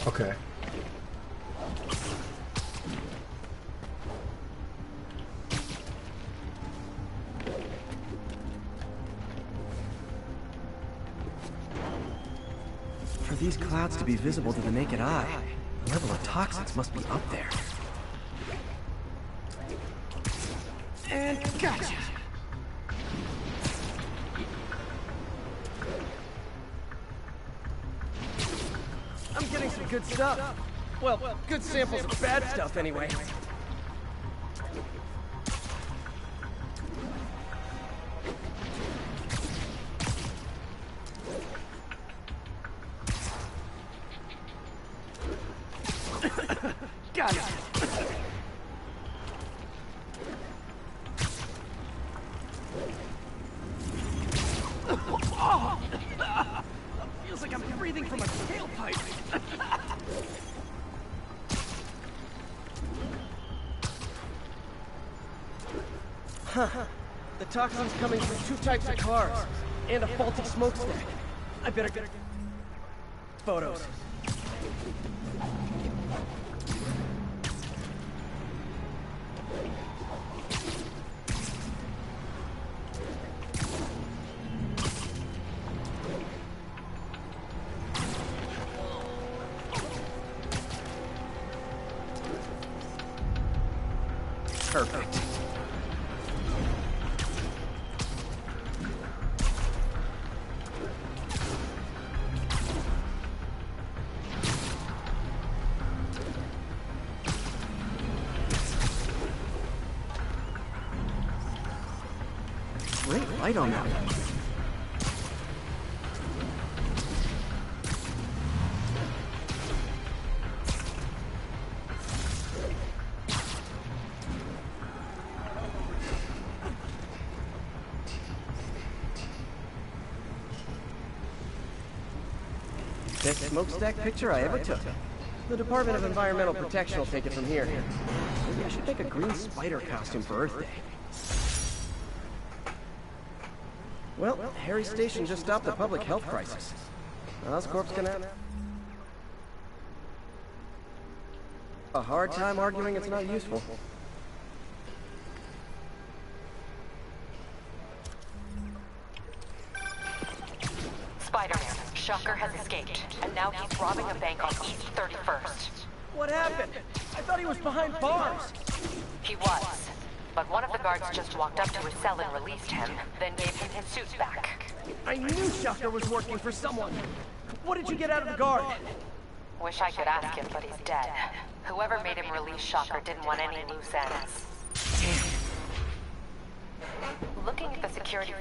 A: Okay.
B: For these clouds to be visible to the naked eye, the level of toxins must be up there.
L: And gotcha! I'm getting some good stuff. Well, good samples of bad stuff anyway. Got it. Feels like I'm breathing from a tailpipe. Huh. The toxin's coming from 2 types of cars and a faulty smokestack. I better get photos.
B: Perfect. Great light on that one.
L: Best smokestack picture I ever took. The Department of Environmental Protection will take it from here. Maybe I should make a green spider costume for Earth Day. Well, Harry's station just stopped a public health crisis. Oscorp's gonna have a hard time arguing it's not useful.
F: Spider-Man. Shocker has escaped, and now he's robbing a bank on East 31st.
L: What happened? I thought he was behind bars.
F: He was. But one of the guards just walked up to his cell and released him, then gave him his suit back.
L: I knew Shocker was working for someone. What did you get out of the guard?
F: Wish I could ask him, but he's dead. Whoever made him release Shocker didn't want any loose ends. Looking at the security...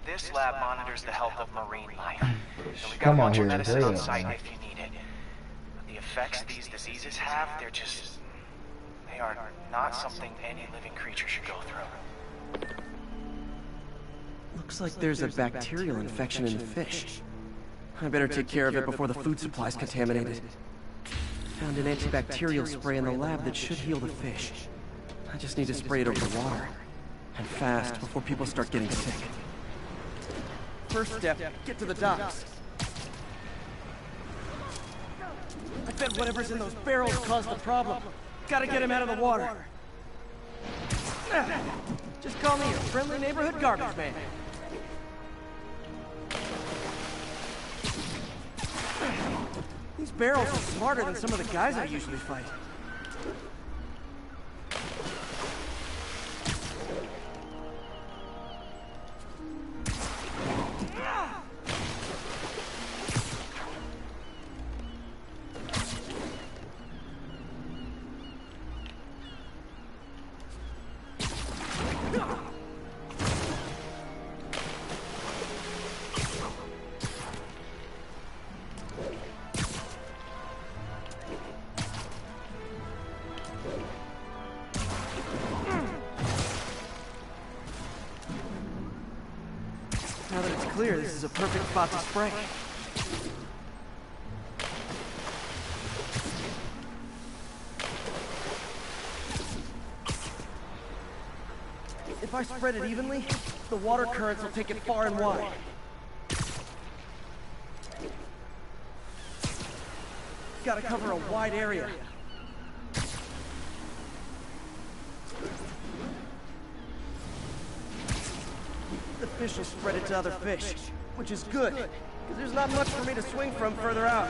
T: This lab monitors the health of marine life. So we've got
A: Come
T: a
A: on
T: bunch of
A: here,
T: medicine
A: hurry
T: on
A: up,
T: site
A: man.
T: if you need it. But the effects these diseases have, they are not something any living creature should go through.
B: Looks like there's a bacterial infection in the fish. I better take care of it before the food supply's contaminated. Found an antibacterial spray in the lab that should heal the fish. I just need to spray it over the water. And fast, before people start getting sick.
L: First step, get to the docks. I bet whatever's in those barrels caused the problem. Gotta get him out of the water. Just call me your friendly neighborhood garbage man. These barrels are smarter than some of the guys I usually fight. Now that it's clear, this is a perfect spot to spray. If I spread it evenly, the water currents will take it far and wide. Gotta cover a wide area. The fish will spread it to other fish, which is good, because there's not much for me to swing from further out.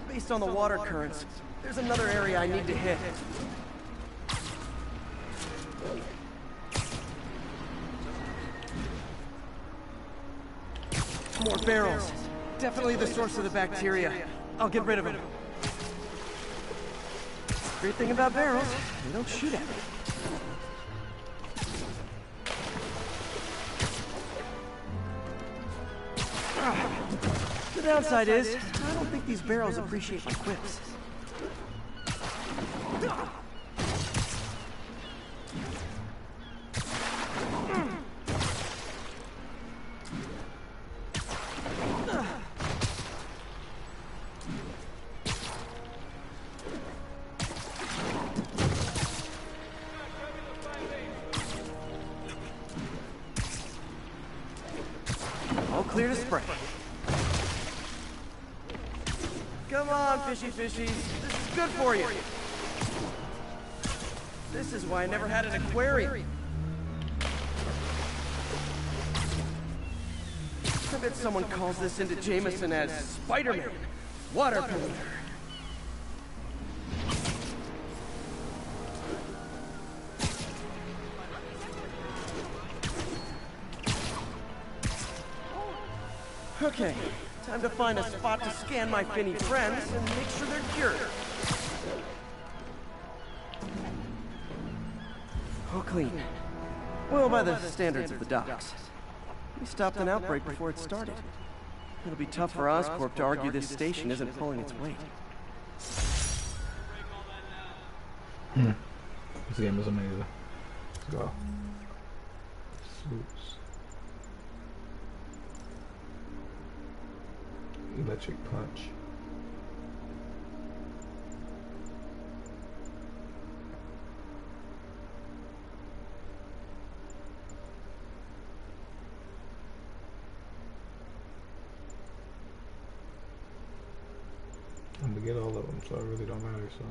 L: Based on the water currents, there's another area I need to hit. More barrels. Definitely the source of the bacteria. I'll get rid of them. Great thing about barrels, they don't shoot at me. The downside is, I don't think these barrels appreciate my quips. All clear to spray. Come on, fishy fishies. This is good for you. This is why I never had an aquarium. I bet someone calls this into Jameson as Spider-Man. Water polluter. Okay, time to find a spot to scan my finny friends and make sure they're cured. All clean. Well, by the standards of the docks. We stopped an outbreak before it started. It'll be tough for Oscorp to argue this station isn't pulling its weight.
A: This game is amazing. Let's go. Suits. Electric punch. I'm gonna get all of them, so it really don't matter. So.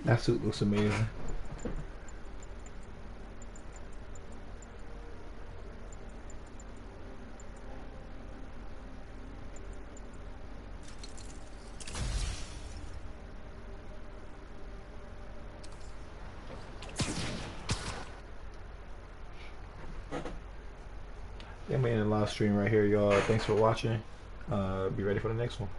A: That suit looks amazing. Yeah, I'm ending the live stream right here, y'all. Thanks for watching. Be ready for the next one.